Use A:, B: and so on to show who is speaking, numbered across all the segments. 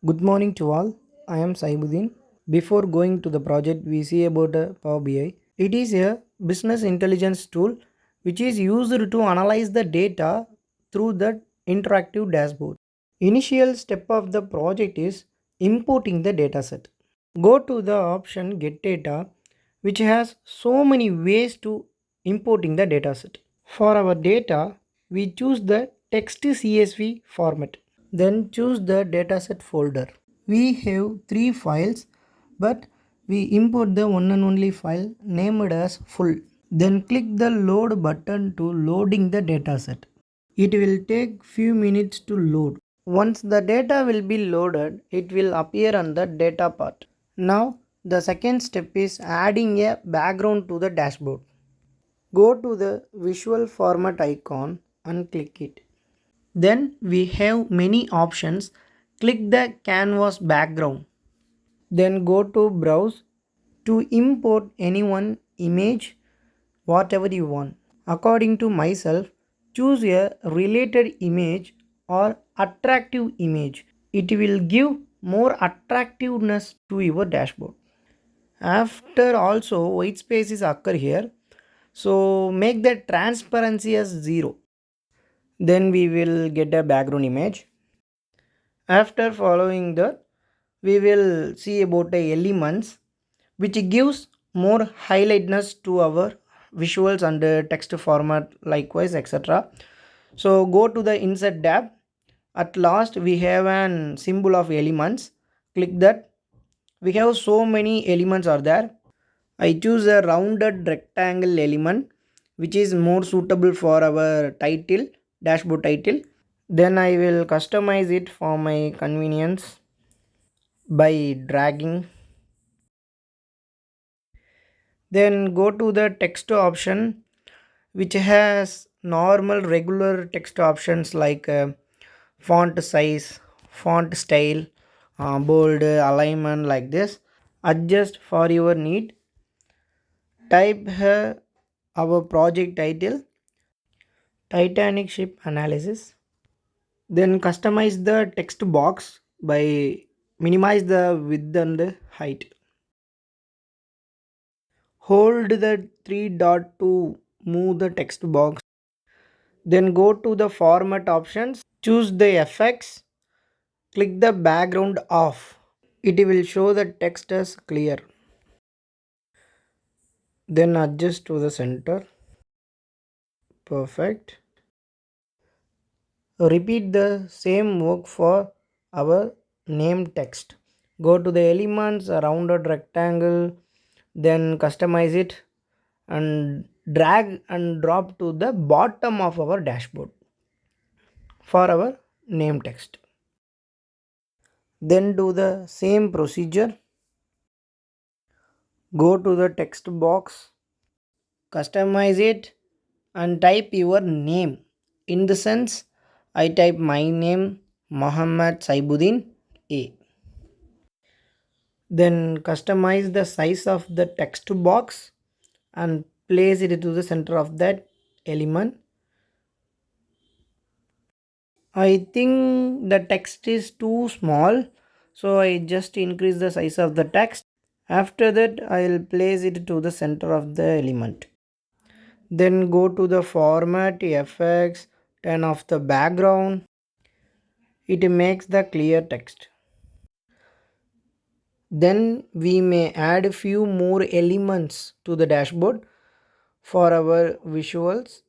A: Good morning to all. I am Saibuddin. Before going to the project, we see about Power BI. It is a business intelligence tool which is used to analyze the data through the interactive dashboard. Initial step of the project is importing the dataset. Go to the option Get Data, which has so many ways to importing the dataset. For our data, we choose the text CSV format. Then choose the dataset folder. We have three files, but we import the one and only file named as full. Then click the load button to loading the dataset. It will take few minutes to load. Once the data will be loaded, it will appear on the data part. Now the second step is adding a background to the dashboard. Go to the visual format icon and click it. Then we have many options. Click the canvas background. Then go to browse to import any one image, whatever you want. According to myself, choose a related image or attractive image. It will give more attractiveness to your dashboard. After also white spaces occur here. So make the transparency as 0. Then we will get a background image. After following that, we will see about the elements which gives more highlightness to our visuals and text format likewise etc. So go to the insert tab. At last we have an symbol of elements. Click that. We have so many elements are there. I choose a rounded rectangle element which is more suitable for our title, dashboard title. Then I will customize it for my convenience by dragging. Then go to the text option which has normal regular text options like font size, font style, bold, alignment like this. Adjust for your need. Type our project title, Titanic ship analysis. Then customize the text box by minimize the width and the height. Hold the three dot to move the text box. Then go to the format options. Choose the effects. Click the background off. It will show the text as clear. Then adjust to the center. Perfect. Repeat the same work for our name text. Go to the elements, a rounded rectangle, then customize it and drag and drop to the bottom of our dashboard for our name text. Then do the same procedure. Go to the text box, customize it and type your name. In the sense, I type my name Muhammad Saibuddin A. Then customize the size of the text box and place it to the center of that element. I think the text is too small, so I just increase the size of the text. After that, I will place it to the center of the element. Then go to the format, effects, turn off the background. It makes the clear text. Then we may add few more elements to the dashboard for our visuals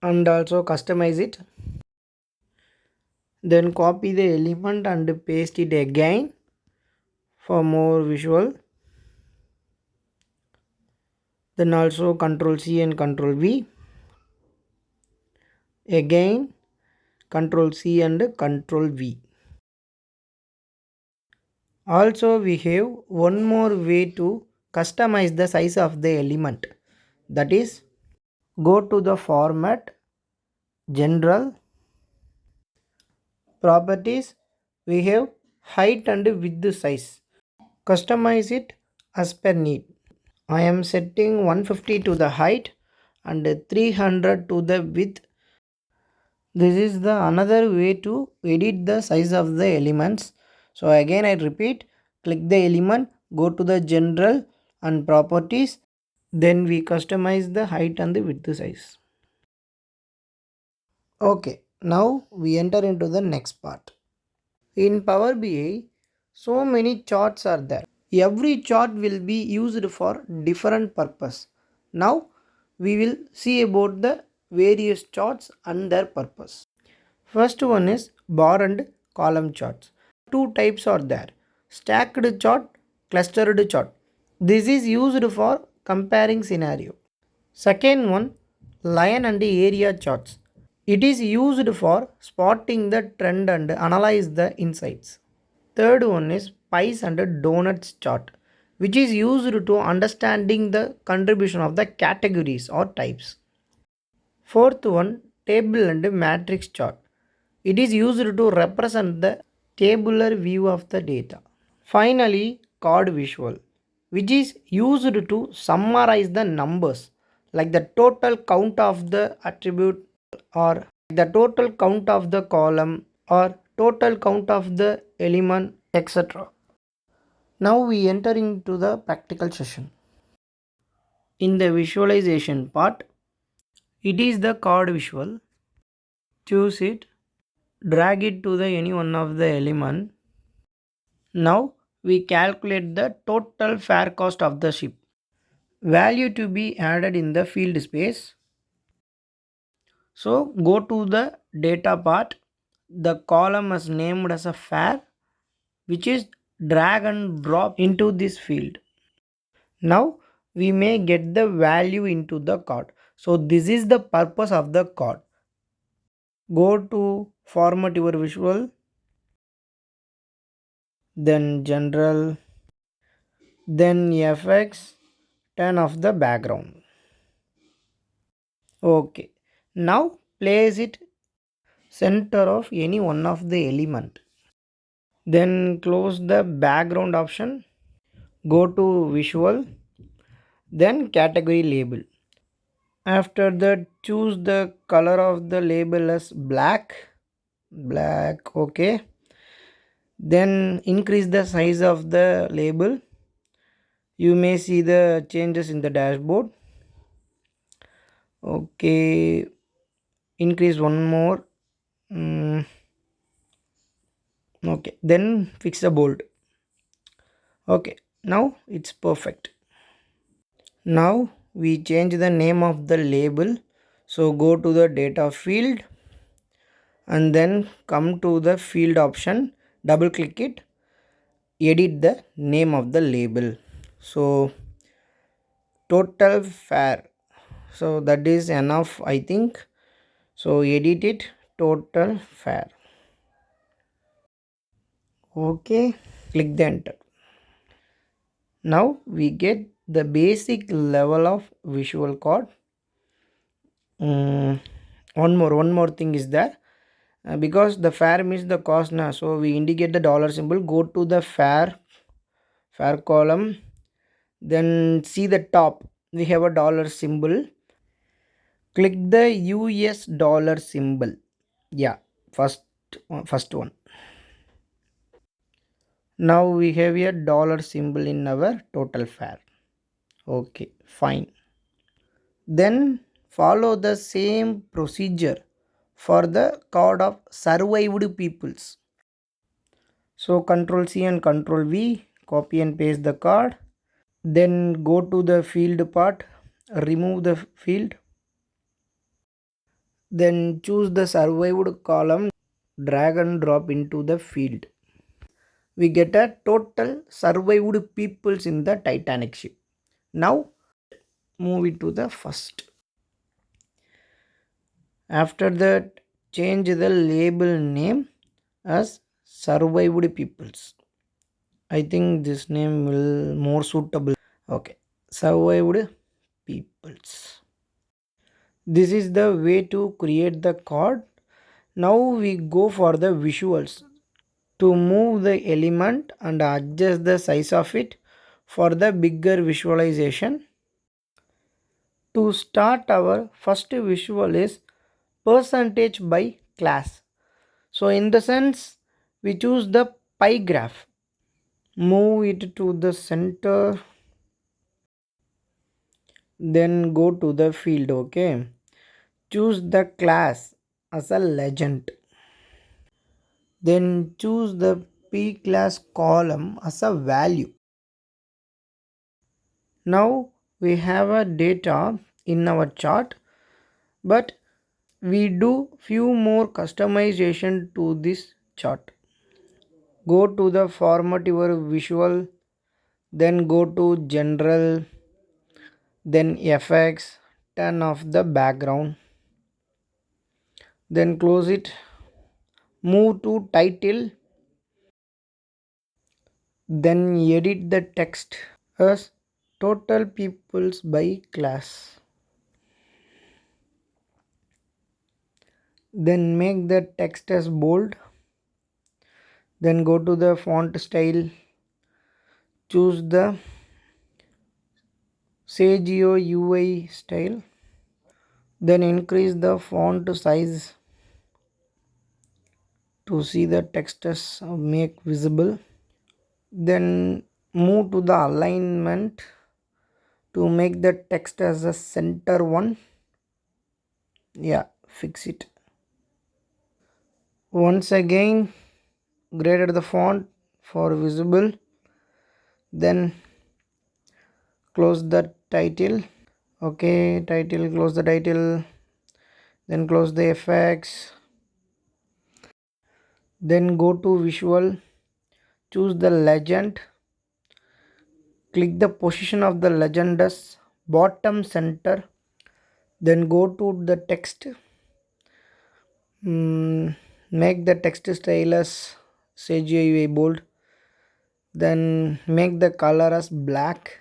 A: and also customize it. Then copy the element and paste it again for more visual. Then also Ctrl C and Ctrl V. Again Ctrl C and Ctrl V. Also we have one more way to customize the size of the element. That is, go to the format, general, properties. We have height and width size. Customize it as per need. I am setting 150 to the height and 300 to the width. This is the another way to edit the size of the elements. So again I repeat, click the element, go to the general and properties, then we customize the height and the width size. Okay, now we enter into the next part. In Power BI, so many charts are there. Every chart will be used for different purpose. Now we will see about the various charts and their purpose. First one is bar and column charts. Two types are there. Stacked chart, clustered chart. This is used for comparing scenario. Second one, line and area charts. It is used for spotting the trend and analyze the insights. Third one is pies and donuts chart, which is used to understanding the contribution of the categories or types. Fourth one, table and matrix chart. It is used to represent the tabular view of the data. Finally, card visual, which is used to summarize the numbers like the total count of the attribute or the total count of the column or total count of the element, etc. Now we enter into the practical session. In the visualization part, it is the card visual. Choose it, drag it to the any one of the element. Now we calculate the total fare cost of the ship. Value to be added in the field space. So go to the data part. The column is named as a fare, which is drag and drop into this field. Now we may get the value into the card. So this is the purpose of the card. Go to format your visual, then general, then FX, turn off the background. Okay. Now place it center of any one of the element. Then close the background option. Go to visual, then category label. After that choose the color of the label as black. Okay, then increase the size of the label. You may see the changes in the dashboard. Okay, increase one more. Okay, then fix the bold. Okay, now it's perfect. Now we change the name of the label. So go to the data field and then come to the field option, double click it, edit the name of the label. So total fare, so that is enough I think. So edit it, total fare. Okay, click the enter. Now we get the basic level of visual code. One more thing is there. Because the fare means the cost now, so we indicate the dollar symbol. Go to the fare column, then see the top, we have a dollar symbol. Click the US dollar symbol. Yeah, first one. Now we have a dollar symbol in our total fare. Okay, fine. Then follow the same procedure for the code of survived peoples. So Control C and Control V, copy and paste the card. Then go to the field part, remove the field. Then choose the survived column, drag and drop into the field. We get a total survived peoples in the Titanic ship. Now move it to the first. After that, change the label name as survived peoples. I think this name will more suitable. Okay, survived peoples. This is the way to create the card. Now we go for the visuals. To move the element and adjust the size of it for the bigger visualization. To start, our first visual is percentage by class. So in the sense, we choose the pie graph. Move it to the center, then go to the field. Okay, choose the class as a legend, then choose the p class column as a value. Now we have a data in our chart, but we do few more customization to this chart. Go to the format your visual, then go to general, then effects, turn off the background, then close it, move to title, then edit the text as total peoples by class, then make the text as bold, then go to the font style, choose the Sagio UI style, then increase the font size to see the text as make visible, then move to the alignment to make the text as a center one. Yeah, fix it. Once again, graded the font for visible, then close the title. Okay, title, close the title, then close the effects, then go to visual, choose the legend, click the position of the legend as bottom center, then go to the text. Make the text style as CGI bold, then make the color as black,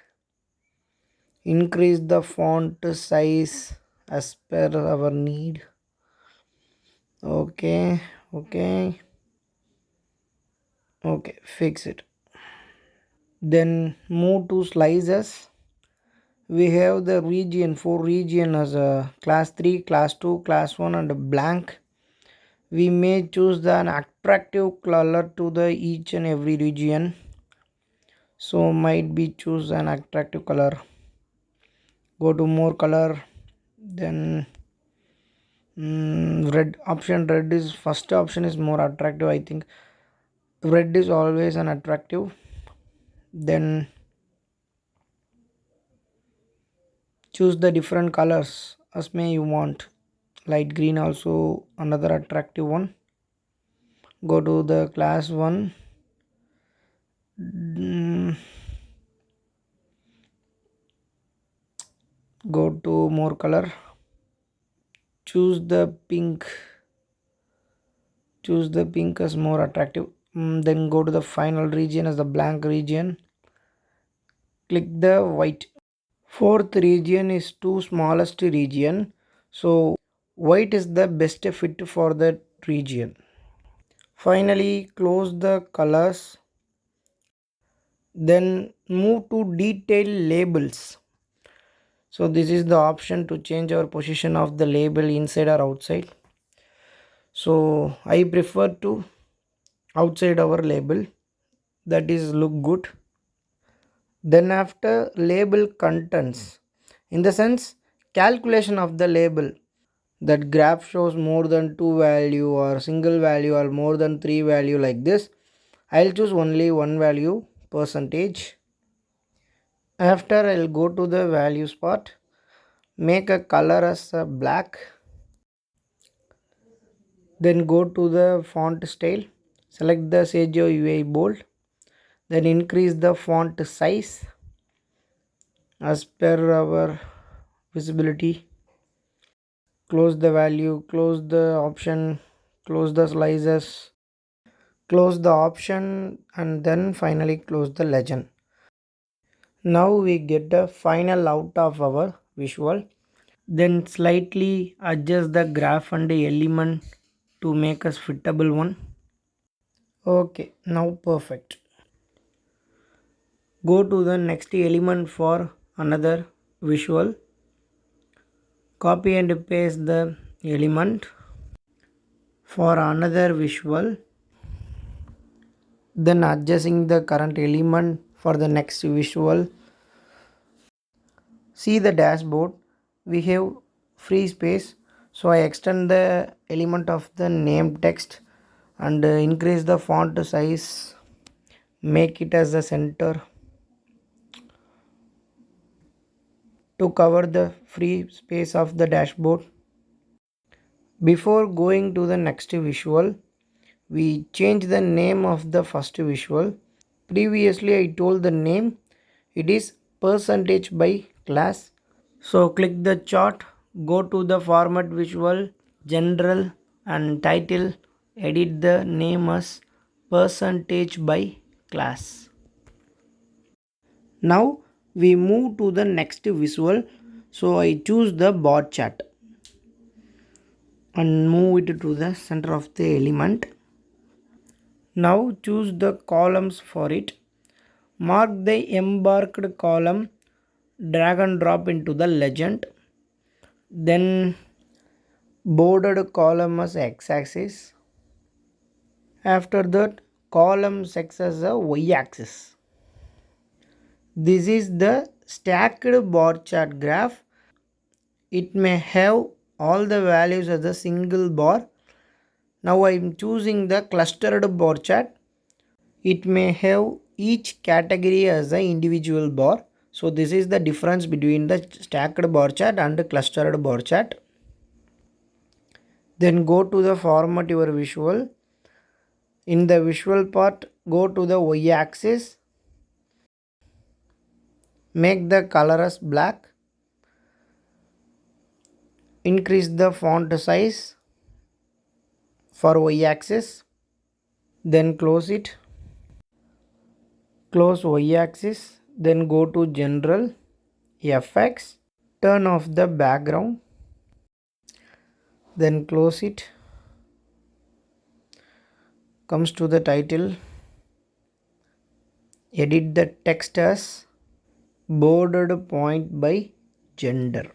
A: increase the font size as per our need. Okay, okay, okay, fix it. Then move to slices. We have the region, 4 region as a class 3, class 2, class 1 and a blank. We may choose an attractive color to the each and every region, so might be choose an attractive color. Go to more color, then red option. Red is first option is more attractive, I think. Red is always an attractive. Then choose the different colors as may you want. Light green also another attractive one. Go to the class 1. Go to more color, choose the pink, choose the pink as more attractive. Then go to the final region as the blank region, click the white. Fourth region is two smallest region, so white is the best fit for that region. Finally close the colors, then move to detail labels. So this is the option to change our position of the label inside or outside. So I prefer to outside our label, that is look good. Then after label contents, in the sense calculation of the label, that graph shows more than 2 value or single value or more than 3 value like this, I'll choose only one value percentage. After I'll go to the values part, make a color as a black, then go to the font style, select the Sagio UI bold, then increase the font size as per our visibility. Close the value, close the option, close the slices, close the option, and then finally close the legend. Now we get the final out of our visual, then slightly adjust the graph and the element to make us fittable one. Okay, now perfect. Go to the next element for another visual, copy and paste the element for another visual, then adjusting the current element for the next visual. See the dashboard, we have free space, so I extend the element of the name text and increase the font size, make it as the center to cover the free space of the dashboard. Before going to the next visual, we change the name of the first visual. Previously I told the name, it is percentage by class. So click the chart, go to the format visual, general and title, edit the name as percentage by class. Now we move to the next visual. So I choose the bar chart and move it to the center of the element. Now choose the columns for it. Mark the embarked column, drag and drop into the legend. Then bordered column as x-axis. After that, column X as a y-axis. This is the stacked bar chart graph. It may have all the values as a single bar. Now I am choosing the clustered bar chart. It may have each category as an individual bar. So this is the difference between the stacked bar chart and the clustered bar chart. Then go to the format your visual. In the visual part, go to the y-axis. Make the color as black. Increase the font size for y-axis. Then close it. Close y-axis. Then go to general, FX. Turn off the background. Then close it. Comes to the title. Edit the text as bordered point by gender.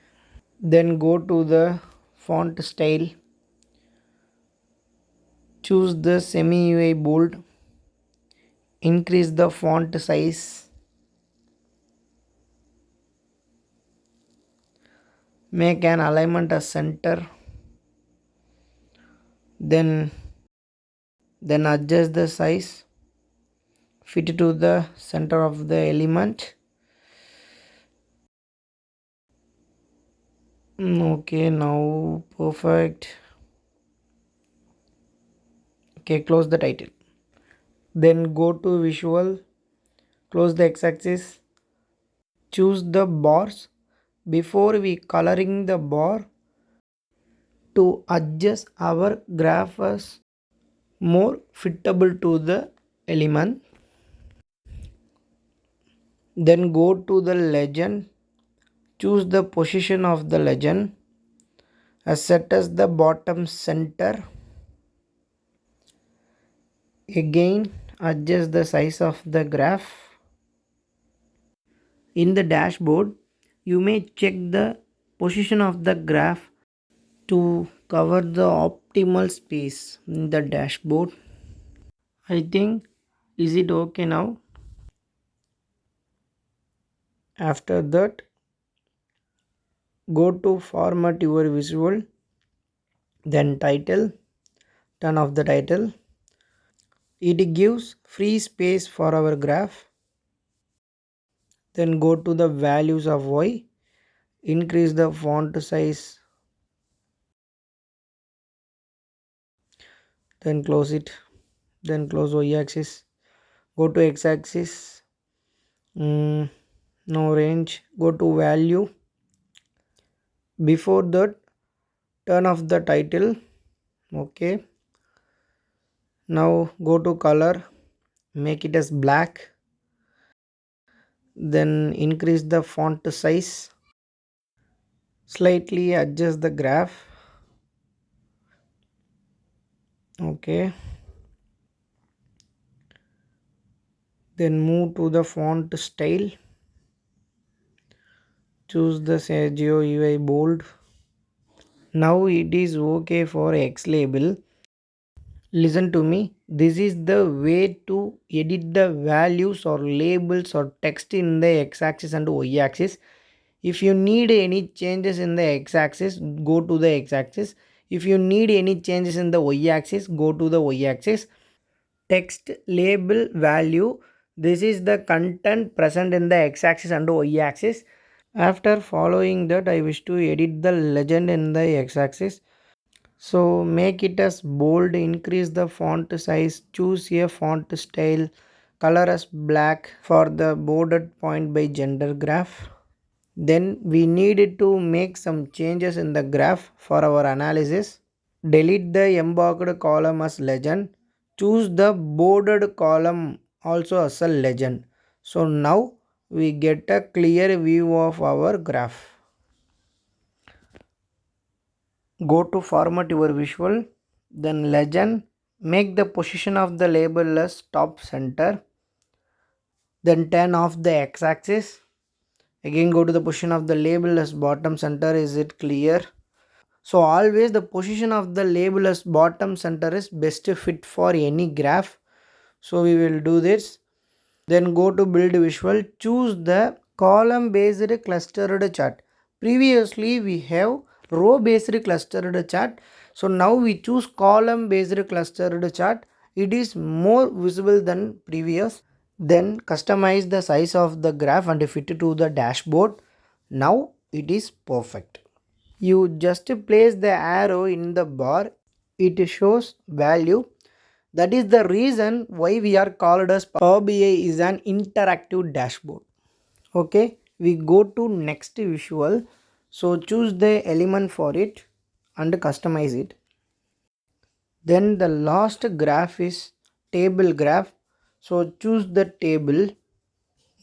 A: Then go to the font style. Choose the semi-UI bold. Increase the font size. Make an alignment as center. Then adjust the size. Fit to the center of the element. Okay, now perfect. Okay, close the title. Then go to visual, close the x-axis, choose the bars. Before we coloring the bar, to adjust our graph as more fitable to the element. Then go to the legend, choose the position of the legend as set as the bottom center. Again adjust the size of the graph. In the dashboard, you may check the position of the graph to cover the optimal space in the dashboard. I think, is it okay now? After that, go to format your visual, then title, turn off the title. It gives free space for our graph. Then go to the values of y, increase the font size, then close it. Then close y-axis, go to x-axis, no range, go to value. Before that, turn off the title. Okay, now go to color, make it as black. Then increase the font size, slightly adjust the graph. Okay, then move to the font style, choose the Sergio UI bold. Now it is okay for X label. Listen to me. This is the way to edit the values or labels or text in the x-axis and y-axis. If you need any changes in the x-axis, go to the x-axis. If you need any changes in the y-axis, go to the y-axis. Text label value, this is the content present in the x-axis and y-axis. After following that, I wish to edit the legend in the x-axis. So make it as bold, increase the font size, choose a font style, color as black for the bordered point by gender graph. Then we need to make some changes in the graph for our analysis. Delete the embarked column as legend. Choose the bordered column also as a legend. So now we get a clear view of our graph. Go to format your visual, then legend. Make the position of the label as top center. Then turn off the x-axis. Again go to the position of the label as bottom center. Is it clear? So always the position of the label as bottom center is best fit for any graph. So we will do this. Then go to build visual. Choose the column based clustered chart. Previously we have row based clustered chart. So now we choose column based clustered chart. It is more visible than previous. Then customize the size of the graph and fit it to the dashboard. Now it is perfect. You just place the arrow in the bar, it shows value. That is the reason why we are called as Power BI is an interactive dashboard. Okay, we go to next visual. So choose the element for it and customize it. Then the last graph is table graph. So choose the table.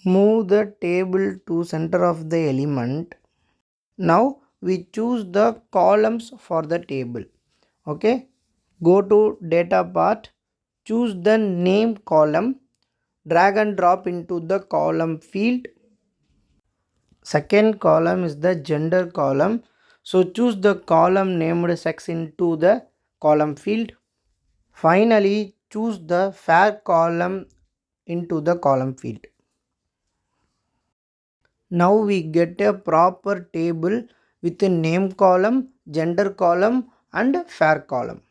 A: Move the table to center of the element. Now we choose the columns for the table. Okay, go to data part, choose the name column, drag and drop into the column field. Second column is the gender column, so choose the column named sex into the column field. Finally choose the fair column into the column field. Now we get a proper table with a name column, gender column and fair column.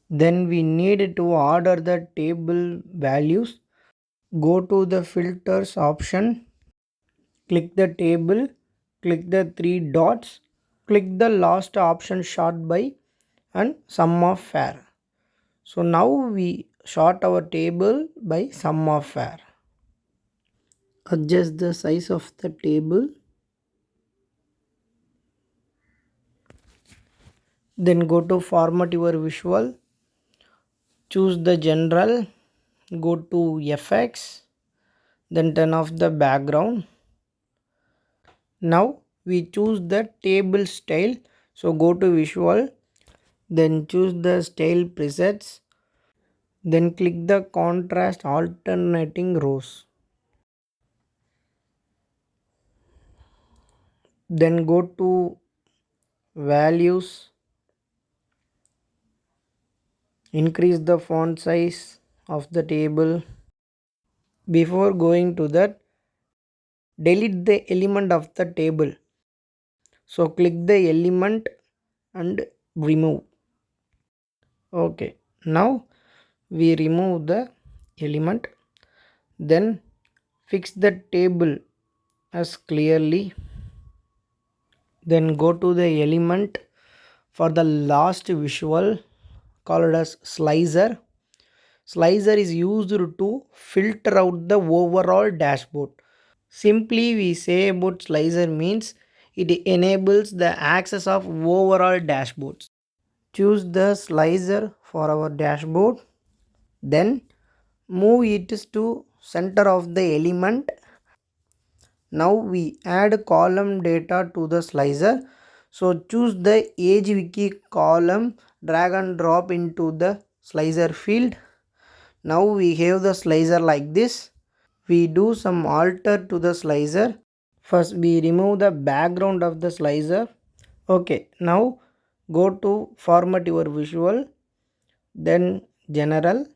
A: Then we need to order the table values. Go to the filters option, click the table, click the three dots, click the last option sort by and sum of fair. So now we sort our table by sum of fair. Adjust the size of the table. Then go to format your visual, choose the general, go to FX, then turn off the background. Now we choose the table style. So go to visual, then choose the style presets, then click the contrast alternating rows. Then go to values, increase the font size of the table. Before going to that, delete the element of the table. So click the element and remove. Okay, now we remove the element, then fix the table as clearly, then go to the element for the last visual called as slicer. Slicer is used to filter out the overall dashboard. Simply we say about slicer means it enables the access of overall dashboards. Choose the slicer for our dashboard, then move it to center of the element. Now we add column data to the slicer. So choose the age wiki column, drag and drop into the slicer field. Now we have the slicer like this. We do some alter to the slicer. First we remove the background of the slicer. Okay, now go to format your visual, then general,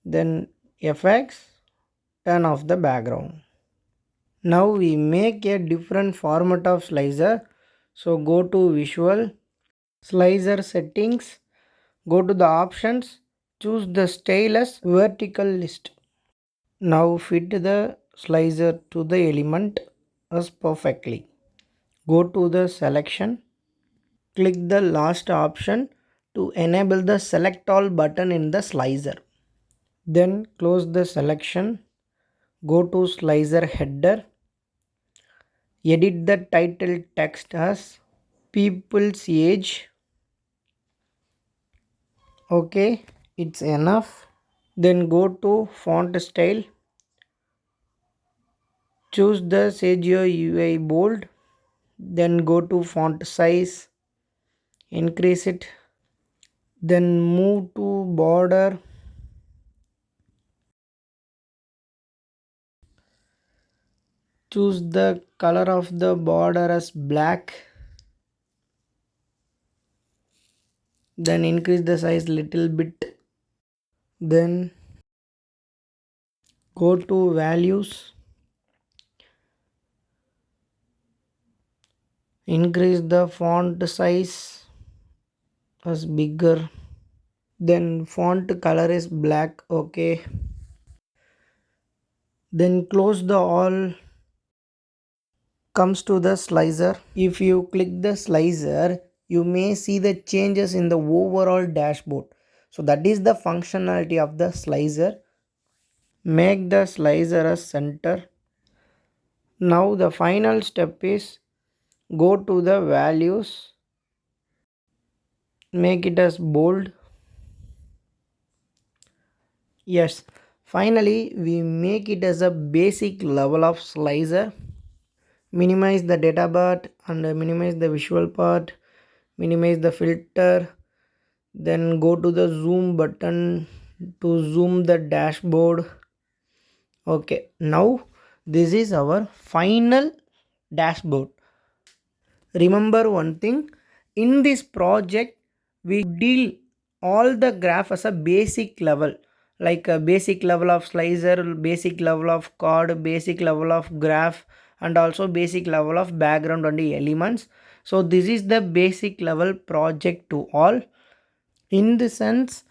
A: then effects, turn off the background. Now we make a different format of slicer. So go to visual, slicer settings, go to the options, choose the style as vertical list. Now fit the slicer to the element as perfectly. Go to the selection, click the last option to enable the select all button in the slicer. Then close the selection, go to slicer header, edit the title text as people's age. Okay, it's enough. Then go to font style, choose the Sagio UI bold, then go to font size, increase it, then move to border, choose the color of the border as black, then increase the size little bit, then go to values, increase the font size as bigger, then font color is black. Okay, then close the all, comes to the slicer. If you click the slicer, you may see the changes in the overall dashboard. So that is the functionality of the slicer. Make the slicer as center. Now the final step is go to the values, make it as bold. Yes, finally we make it as a basic level of slicer. Minimize the data part and minimize the visual part, minimize the filter, then go to the zoom button to zoom the dashboard. Okay, now this is our final dashboard. Remember one thing, in this project we deal all the graph as a basic level, like a basic level of slicer, basic level of chord, basic level of graph, and also basic level of background and the elements. So this is the basic level project to all. In the sense,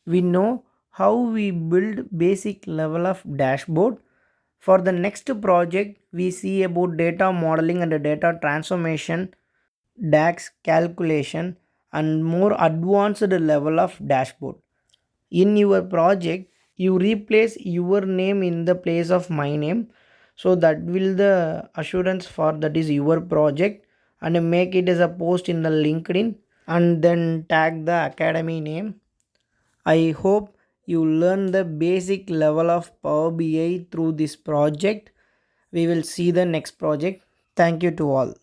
A: we know how we build basic level of dashboard. For the next project, we see about data modeling and data transformation, DAX calculation, and more advanced level of dashboard. In your project, you replace your name in the place of my name. So that will the assurance for that is your project, and make it as a post in the LinkedIn and then tag the academy name. I hope you learn the basic level of Power BI through this project. We will see the next project. Thank you to all.